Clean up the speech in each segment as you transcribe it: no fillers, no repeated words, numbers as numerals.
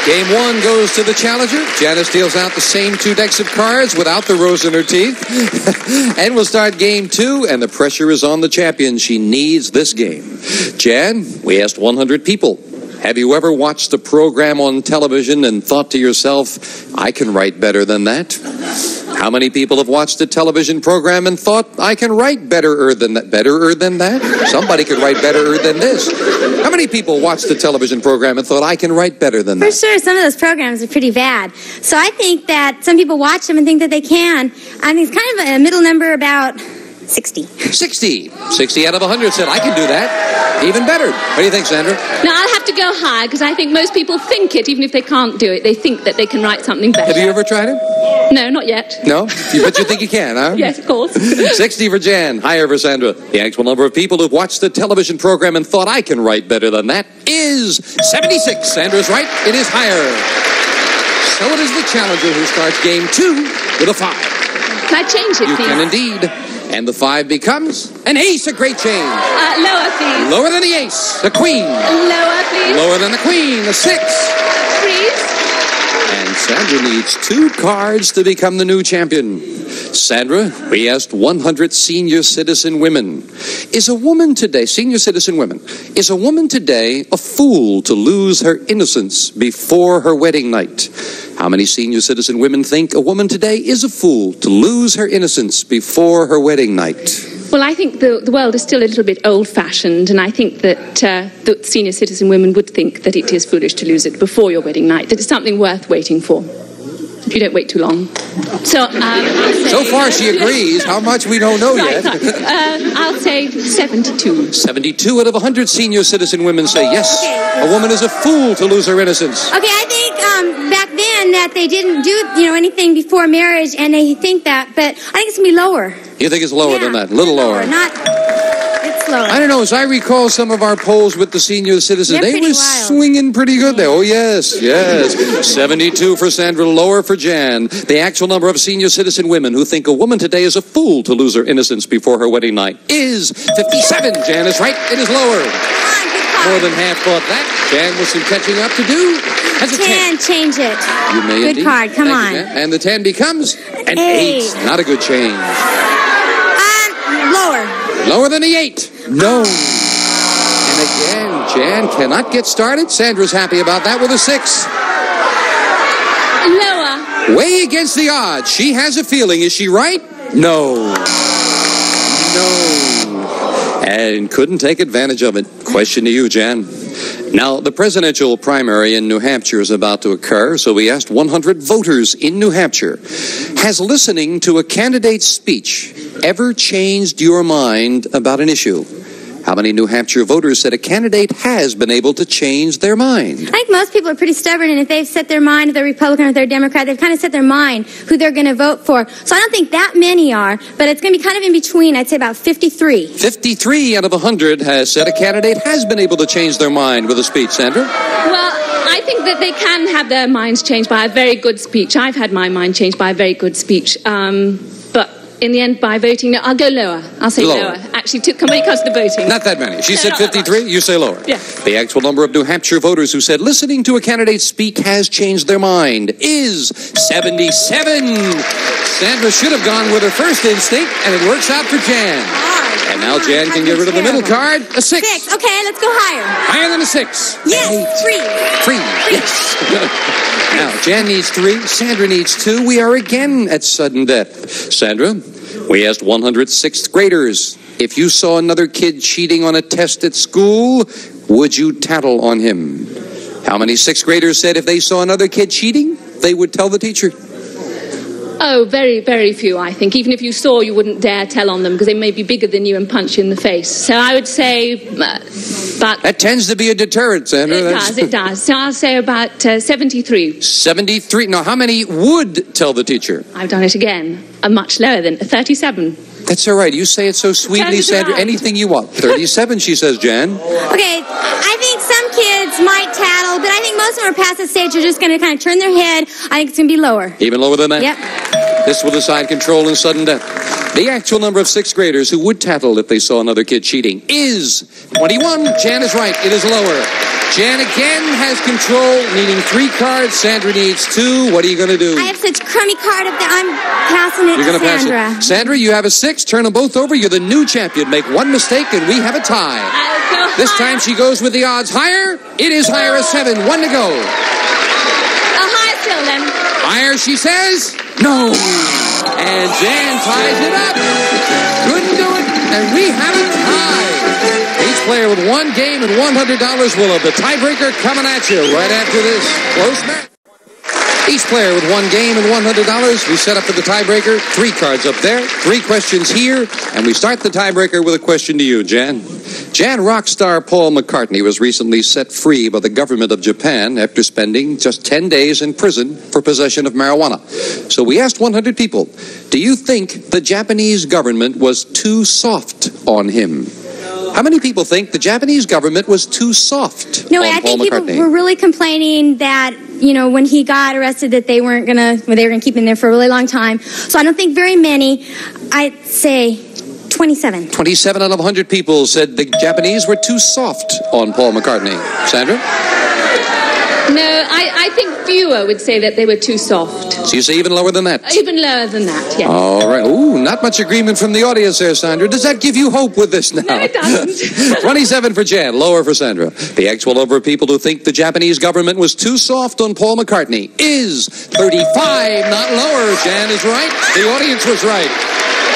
Game one goes to the challenger. Janice deals out the same two decks of cards without the rose in her teeth. And we'll start game two, and the pressure is on the champion. She needs this game. Jan, we asked 100 people. Have you ever watched a program on television and thought to yourself, I can write better than that? How many people have watched a television program and thought, I can write betterer than that? Betterer than that? Somebody could write betterer than this. How many people watched a television program and thought, I can write better than that? For sure, some of those programs are pretty bad. So I think that some people watch them and think that they can. I think it's kind of a middle number, about 60. 60 out of 100 said, I can do that. Even better. What do you think, Sandra? No, I'll have to go higher, because I think most people think it, even if they can't do it. They think that they can write something better. Have you ever tried it? No, not yet. No? But you think you can, huh? Yes, of course. 60 for Jan, higher for Sandra. The actual number of people who've watched the television program and thought, I can write better than that, is 76. Sandra's right. It is higher. So it is the challenger who starts game two with a 5. Can I change it, You please? can indeed. And the 5 becomes an ace, a great change. Lower, please. Lower than the ace, the queen. Lower, please. Lower than the queen, a 6. Please. And Sandra needs 2 cards to become the new champion. Sandra, we asked 100 senior citizen women. Is a woman today, senior citizen women, is a woman today a fool to lose her innocence before her wedding night? How many senior citizen women think a woman today is a fool to lose her innocence before her wedding night? Well, I think the world is still a little bit old-fashioned, and I think that the senior citizen women would think that it is foolish to lose it before your wedding night, that it's something worth waiting for, if you don't wait too long. So far she agrees. How much we don't know yet. I'll say 72. 72 out of 100 senior citizen women say yes, a woman is a fool to lose her innocence. Okay, I think back then that they didn't do anything before marriage, and they think that, but I think it's going to be lower. You think it's lower than that? A little lower. It's lower. I don't know. As I recall some of our polls with the senior citizens, they were swinging pretty good there. Oh, yes. 72 for Sandra, lower for Jan. The actual number of senior citizen women who think a woman today is a fool to lose her innocence before her wedding night is 57. Jan is right. It is lower. More than half thought that. Jan with some catching up to do. Has a 10. Change it. You may good indeed. Card. Come on. And the 10 becomes an 8. Not a good change. Lower. Lower than the 8. No. And again, Jan cannot get started. Sandra's happy about that with a 6. Lower. Way against the odds. She has a feeling. Is she right? No. And couldn't take advantage of it. Question to you, Jan. Now, the presidential primary in New Hampshire is about to occur, so we asked 100 voters in New Hampshire, has listening to a candidate's speech ever changed your mind about an issue? How many New Hampshire voters said a candidate has been able to change their mind? I think most people are pretty stubborn, and if they've set their mind, if they're Republican or if they're Democrat, they've kind of set their mind who they're going to vote for. So I don't think that many are, but it's going to be kind of in between. I'd say about 53. 53 out of 100 has said a candidate has been able to change their mind with a speech. Sandra? Well, I think that they can have their minds changed by a very good speech. I've had my mind changed by a very good speech. But in the end, by voting, no, I'll go lower. I'll say lower. Actually, because of the voting. Not that many. She said 53. You say lower. Yeah. The actual number of New Hampshire voters who said listening to a candidate speak has changed their mind is 77. Sandra should have gone with her first instinct, and it works out for Jan. And now Jan can get rid of the middle card. A 6. Okay, let's go higher. Higher than a 6. Yes, 3. Yes. Now, Jan needs 3. Sandra needs 2. We are again at sudden death. Sandra, we asked 100 6th graders, if you saw another kid cheating on a test at school, would you tattle on him? How many 6th graders said if they saw another kid cheating, they would tell the teacher? Oh, very, very few, I think. Even if you saw, you wouldn't dare tell on them because they may be bigger than you and punch you in the face. So I would say about... That tends to be a deterrent, Sandra. It does. So I'll say about 73. 73. Now, how many would tell the teacher? I've done it again. Much lower than 37. That's all right. You say it so sweetly, Sandra. Anything you want. 37, she says, Jan. Okay, I think some kids might tattle, but I think most most of them are past the stage. They're just going to kind of turn their head. I think it's going to be lower. Even lower than that? Yep. This will decide control and sudden death. The actual number of sixth graders who would tattle if they saw another kid cheating is 21. Jan is right. It is lower. Jan again has control, needing 3 cards. Sandra needs 2. What are you going to do? I have such crummy card up there. I'm passing it You're to going to pass Sandra. it. Sandra, you have a 6. Turn them both over. You're the new champion. Make one mistake and we have a tie. This time she goes with the odds higher. It is higher as 7. 1 to go. Higher still, then. Higher, she says. No. And Jan ties it up. Couldn't do it. And we have a tie. Each player with 1 game and $100 will have the tiebreaker coming at you right after this close match. Each player with 1 game and $100. We set up for the tiebreaker. 3 cards up there, 3 questions here, and we start the tiebreaker with a question to you, Jan. Jan, rock star Paul McCartney was recently set free by the government of Japan after spending just 10 days in prison for possession of marijuana. So we asked 100 people, do you think the Japanese government was too soft on him? How many people think the Japanese government was too soft No, on I think Paul people McCartney? were really complaining that, you know, when he got arrested that they were going to keep him there for a really long time. So I don't think very many. I'd say 27. 27 out of 100 people said the Japanese were too soft on Paul McCartney. Sandra? No, I think fewer would say that they were too soft. So you say even lower than that? Even lower than that, yes. All right. Ooh, not much agreement from the audience there, Sandra. Does that give you hope with this now? No, it doesn't. 27 for Jan, lower for Sandra. The actual number of people who think the Japanese government was too soft on Paul McCartney is 35, not lower. Jan is right. The audience was right.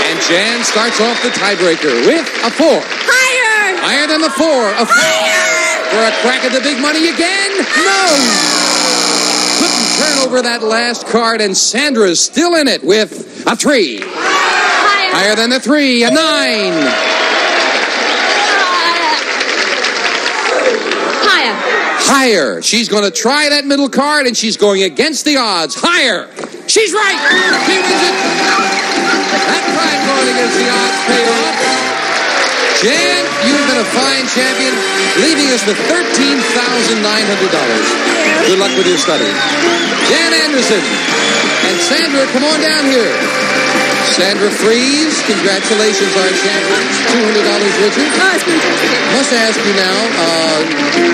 And Jan starts off the tiebreaker with a 4. Higher! Higher than the 4. A 4. For a crack at the big money again? No! Couldn't turn over that last card, and Sandra's still in it with a 3. Higher than the 3, a 9. Higher. Higher. She's going to try that middle card, and she's going against the odds. Higher. She's right. She wins it. That pride going against the odds paid off. Jan, you've been a fine champion, leaving us with $13,900. Good luck with your study. Jan Anderson and Sandra, come on down here. Sandra Fries, congratulations, our champions. $200 with you. Oh, it's fantastic. Must ask you now,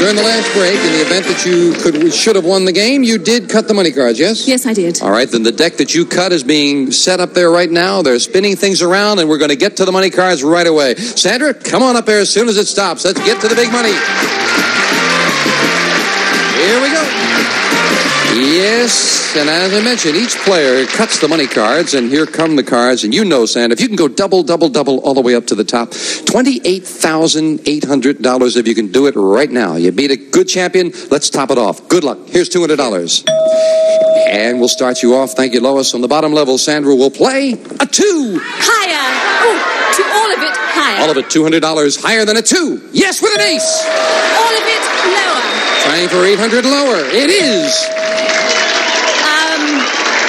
during the last break, in the event that you should have won the game, you did cut the money cards, yes? Yes, I did. All right, then the deck that you cut is being set up there right now. They're spinning things around, and we're going to get to the money cards right away. Sandra, come on up there as soon as it stops. Let's get to the big money. Here we go. Yes, and as I mentioned, each player cuts the money cards, and here come the cards. And you know, Sandra, if you can go double, double, double all the way up to the top, $28,800 if you can do it right now. You beat a good champion. Let's top it off. Good luck. Here's $200. And we'll start you off. Thank you, Lois. On the bottom level, Sandra will play a 2. Higher. Oh, to all of it, higher. All of it, $200 higher than a 2. Yes, with an ace. All of it, lower. Trying for $800 lower. It is.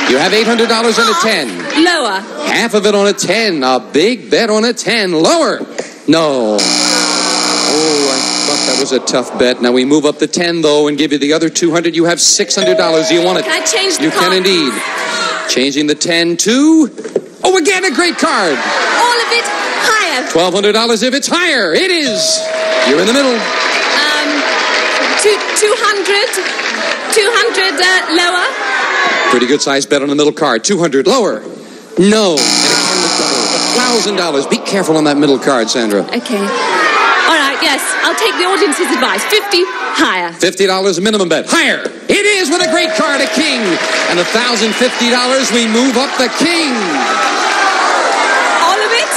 You have $800 on a 10. Lower. Half of it on a 10. A big bet on a 10. Lower. No. Oh, I thought that was a tough bet. Now we move up the 10, though, and give you the other $200. You have $600. Do you want it? Can I change the You card? can indeed. Changing the 10 to... Oh, again, a great card. All of it, higher. $1,200 if it's higher. It is. You're in the middle. 200 lower. Pretty good size bet on the middle card. $200 lower. No. And again, the double. $1,000. Be careful on that middle card, Sandra. Okay. All right, yes. I'll take the audience's advice. 50 higher. $50 minimum bet. Higher. It is with a great card, a king. And $1,050, we move up the king. All of it?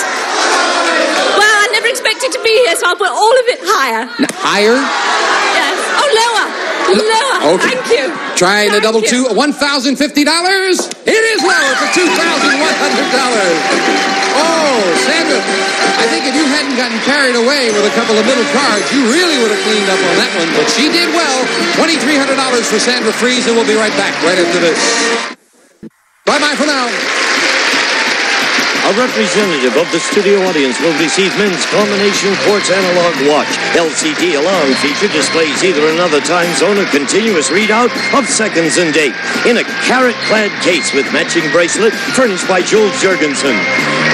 Well, I never expected to be here, so I'll put all of it higher. Higher? Yes. Oh, lower. Lower. Okay. Thank you. Trying the double Thank two. you. $1,050. It is lower for $2,100. Oh, Sandra, I think if you hadn't gotten carried away with a couple of middle cards, you really would have cleaned up on that one. But she did well. $2,300 for Sandra Fries, and we'll be right back right after this. Bye-bye for now. A representative of the studio audience will receive men's combination quartz analog watch. LCD alarm feature displays either another time zone or continuous readout of seconds and date. In a carrot-clad case with matching bracelet furnished by Jules Jurgensen.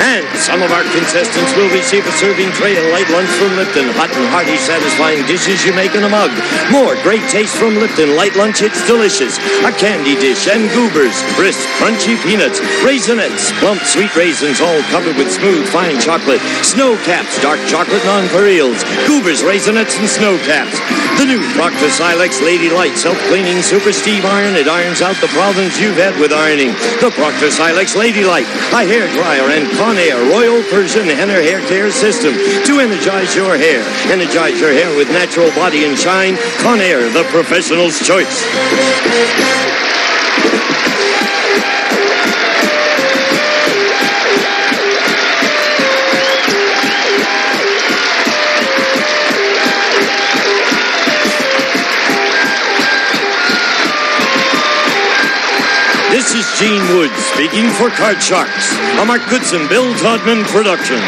And some of our contestants will receive a serving tray and light lunch from Lipton. Hot and hearty, satisfying dishes you make in a mug. More great taste from Lipton. Light lunch, it's delicious. A candy dish and goobers, crisp, crunchy peanuts, raisinets, plump sweet raisins, all covered with smooth, fine chocolate. Snow caps, dark chocolate nonpareils, goobers, raisinets, and snow caps. The new Proctor Silex Lady Light self-cleaning Super Steve iron. It irons out the problems you've had with ironing. The Proctor Silex Lady Light, a hair dryer and Conair Royal Persian Henna hair care system to energize your hair. Energize your hair with natural body and shine. Conair, the professional's choice. This is Gene Wood speaking for Card Sharks, a Mark Goodson, Bill Todman production.